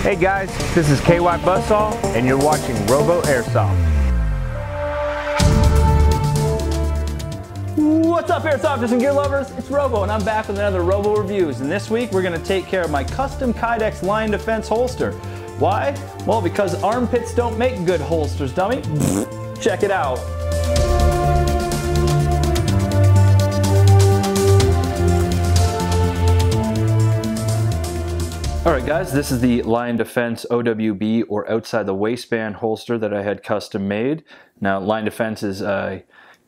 Hey guys, this is KY Buzzsaw, and you're watching Robo-Airsoft. What's up, Airsofters and gear lovers? It's Robo, and I'm back with another Robo-Reviews. And this week, we're going to take care of my custom Kydex Liion Defense holster. Why? Well, because armpits don't make good holsters, dummy. Check it out. Alright guys, this is the Liion Defense OWB, or outside the waistband holster that I had custom made. Now, Liion Defense is a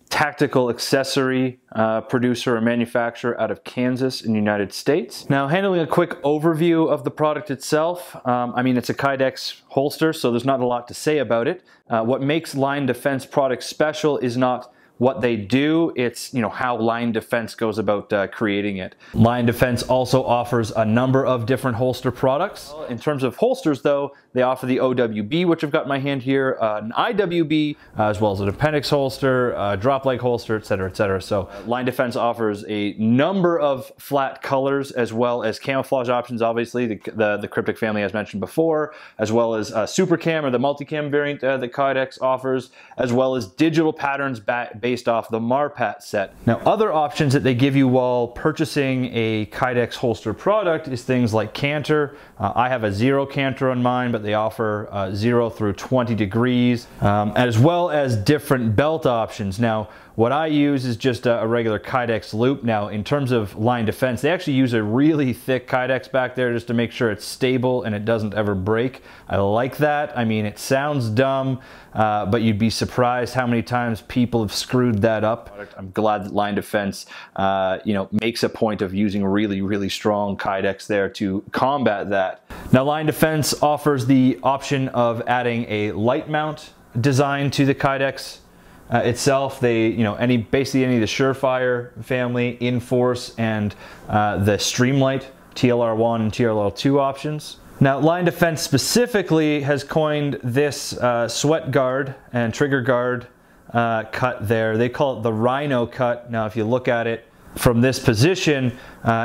tactical accessory producer or manufacturer out of Kansas in the United States. Now, handling a quick overview of the product itself, I mean, it's a Kydex holster, so there's not a lot to say about it. What makes Liion Defense products special is not what they do, it's how Liion Defense goes about creating it. Liion Defense also offers a number of different holster products. In terms of holsters though, they offer the OWB, which I've got in my hand here, an IWB, as well as an appendix holster, a drop leg holster, etc., etc. So Liion Defense offers a number of flat colors as well as camouflage options, obviously, the Cryptic family as mentioned before, as well as Super Cam or the multicam variant that Kydex offers, as well as digital patterns based off the Marpat set. Now, other options that they give you while purchasing a Kydex holster product is things like canter. I have a 0 canter on mine, but they offer 0 through 20 degrees, as well as different belt options. Now, what I use is just a regular Kydex loop. Now, in terms of Liion Defense, they actually use a really thick Kydex back there just to make sure it's stable and it doesn't ever break. I like that. I mean, it sounds dumb, but you'd be surprised how many times people have screwed that up. I'm glad that Liion Defense, makes a point of using really, really strong Kydex there to combat that. Now, Liion Defense offers the option of adding a light mount design to the Kydex itself. They, basically any of the Surefire family, Inforce, and the Streamlight TLR1 and TLR2 options. Now, Liion Defense specifically has coined this sweat guard and trigger guard cut there. They call it the Rhino cut. Now, if you look at it from this position,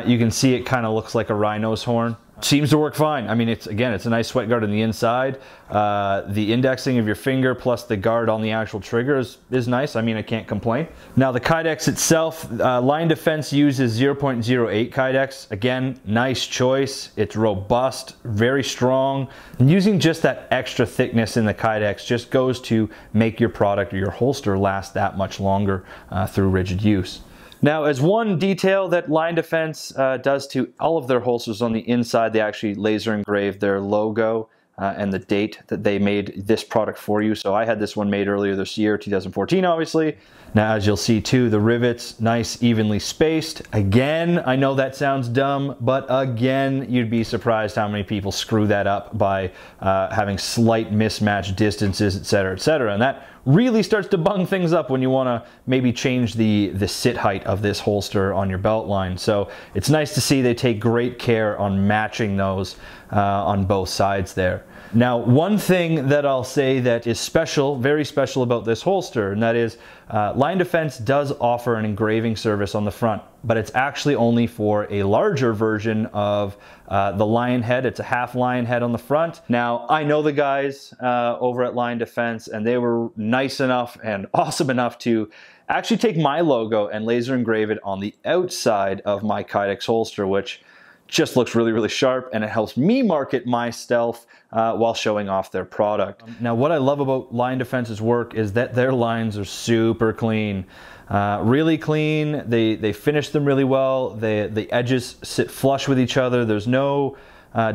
you can see it kind of looks like a rhino's horn. Seems to work fine. I mean, it's a nice sweat guard on the inside. The indexing of your finger plus the guard on the actual trigger is nice. I mean, I can't complain. Now, the Kydex itself, Liion Defense uses 0.08 Kydex. Again, nice choice. It's robust, very strong. And using just that extra thickness in the Kydex just goes to make your product or your holster last that much longer through rigid use. Now, as one detail that Liion Defense does to all of their holsters on the inside, they actually laser engrave their logo and the date that they made this product for you. So I had this one made earlier this year, 2014, obviously. Now, as you'll see too, the rivets, nice, evenly spaced. Again, I know that sounds dumb, but again, you'd be surprised how many people screw that up by having slight mismatched distances, etc., etc. And that really starts to bung things up when you want to maybe change the sit height of this holster on your belt line. So it's nice to see they take great care on matching those on both sides there. Now, one thing that I'll say that is special, very special about this holster, and that is Liion Defense does offer an engraving service on the front, but it's actually only for a larger version of the lion head. It's a half lion head on the front. Now, I know the guys over at Liion Defense, and they were nice enough and awesome enough to actually take my logo and laser engrave it on the outside of my Kydex holster, which just looks really, really sharp, and it helps me market my stealth while showing off their product. Now, what I love about Liion Defense's work is that their lines are super clean. Really clean. They finish them really well. The edges sit flush with each other. There's no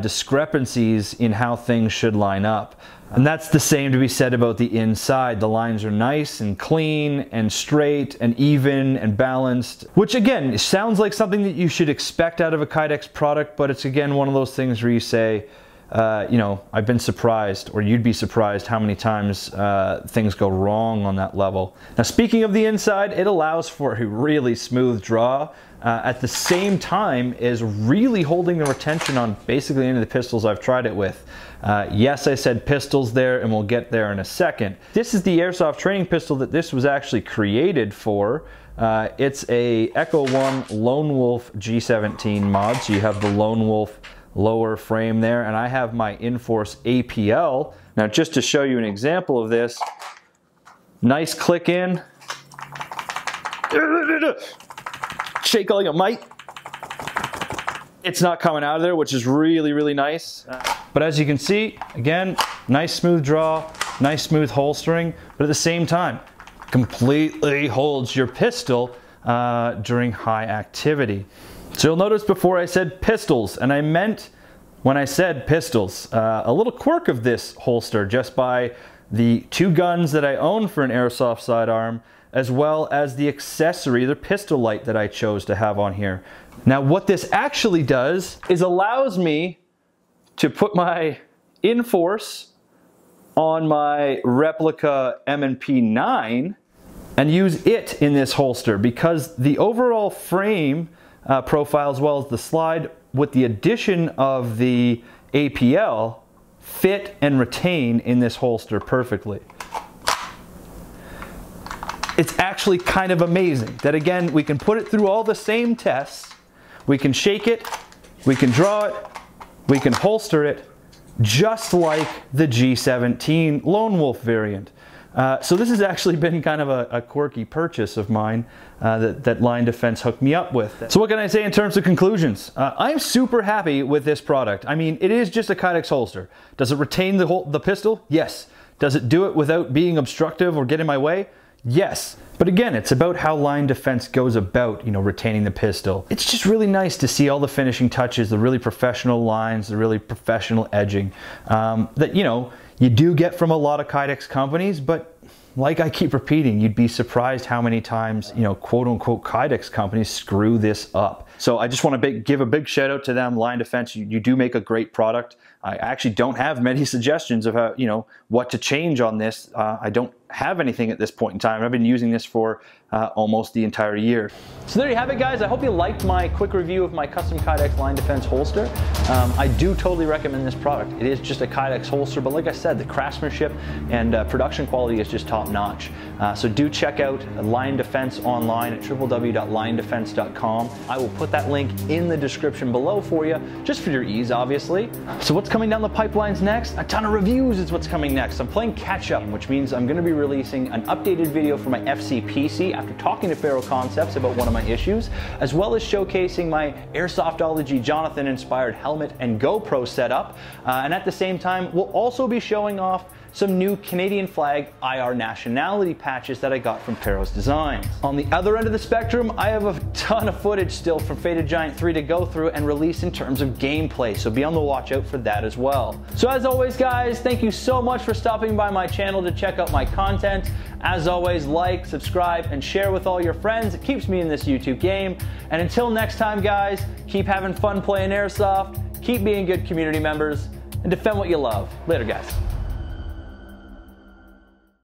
discrepancies in how things should line up. And that's the same to be said about the inside. The lines are nice and clean and straight and even and balanced, which again, sounds like something that you should expect out of a Kydex product, but it's again one of those things where you say, I've been surprised, or you'd be surprised how many times things go wrong on that level. Now, speaking of the inside, it allows for a really smooth draw at the same time as really holding the retention on basically any of the pistols I've tried it with. Yes, I said pistols there, and we'll get there in a second. This is the airsoft training pistol that this was actually created for. It's a Echo 1 Lone Wolf G17 mod, so you have the Lone Wolf lower frame there, and I have my Inforce APL. Now just to show you an example of this, nice click in, shake all you might. It's not coming out of there, which is really, really nice. But as you can see, again, nice smooth draw, nice smooth holstering, but at the same time, completely holds your pistol during high activity. So you'll notice before I said pistols, and I meant when I said pistols. A little quirk of this holster, just by the 2 guns that I own for an airsoft sidearm, as well as the accessory, the pistol light that I chose to have on here. Now what this actually does is allows me to put my Inforce on my replica M&P 9 and use it in this holster, because the overall frame profile, as well as the slide, with the addition of the APL, fit and retain in this holster perfectly. It's actually kind of amazing that, again, we can put it through all the same tests. We can shake it, we can draw it, we can holster it, just like the G17 Lone Wolf variant. So this has actually been kind of a quirky purchase of mine that Liion Defense hooked me up with. So what can I say in terms of conclusions? I'm super happy with this product. I mean, it is just a Kydex holster. Does it retain the pistol? Yes. Does it do it without being obstructive or get in my way? Yes. But again, it's about how Liion Defense goes about, retaining the pistol. It's just really nice to see all the finishing touches, the really professional lines, the really professional edging that, you do get from a lot of Kydex companies, but like I keep repeating, you'd be surprised how many times, quote unquote Kydex companies screw this up. So I just want to give a big shout out to them, Liion Defense. You do make a great product. I actually don't have many suggestions of how, what to change on this. I don't have anything at this point in time. I've been using this for almost the entire year. So there you have it, guys. I hope you liked my quick review of my custom Kydex Liion Defense holster. I do totally recommend this product. It is just a Kydex holster, but like I said, the craftsmanship and production quality is just top notch. So do check out Liion Defense online at www.liondefense.com. I will put that link in the description below for you, just for your ease, obviously. So what's coming down the pipelines next? A ton of reviews is what's coming next. I'm playing catch up, which means I'm going to be releasing an updated video for my FCPC after talking to Ferro Concepts about one of my issues, as well as showcasing my Airsoftology Jonathan inspired helmet and GoPro setup. And at the same time, we'll also be showing off some new Canadian flag IR Nationality patches that I got from Perroz Designs. On the other end of the spectrum, I have a ton of footage still from Faded Giant 3 to go through and release in terms of gameplay, so be on the watch out for that as well. So as always, guys, thank you so much for stopping by my channel to check out my content. As always, like, subscribe, and share with all your friends. It keeps me in this YouTube game. And until next time, guys, keep having fun playing Airsoft, keep being good community members, and defend what you love. Later, guys.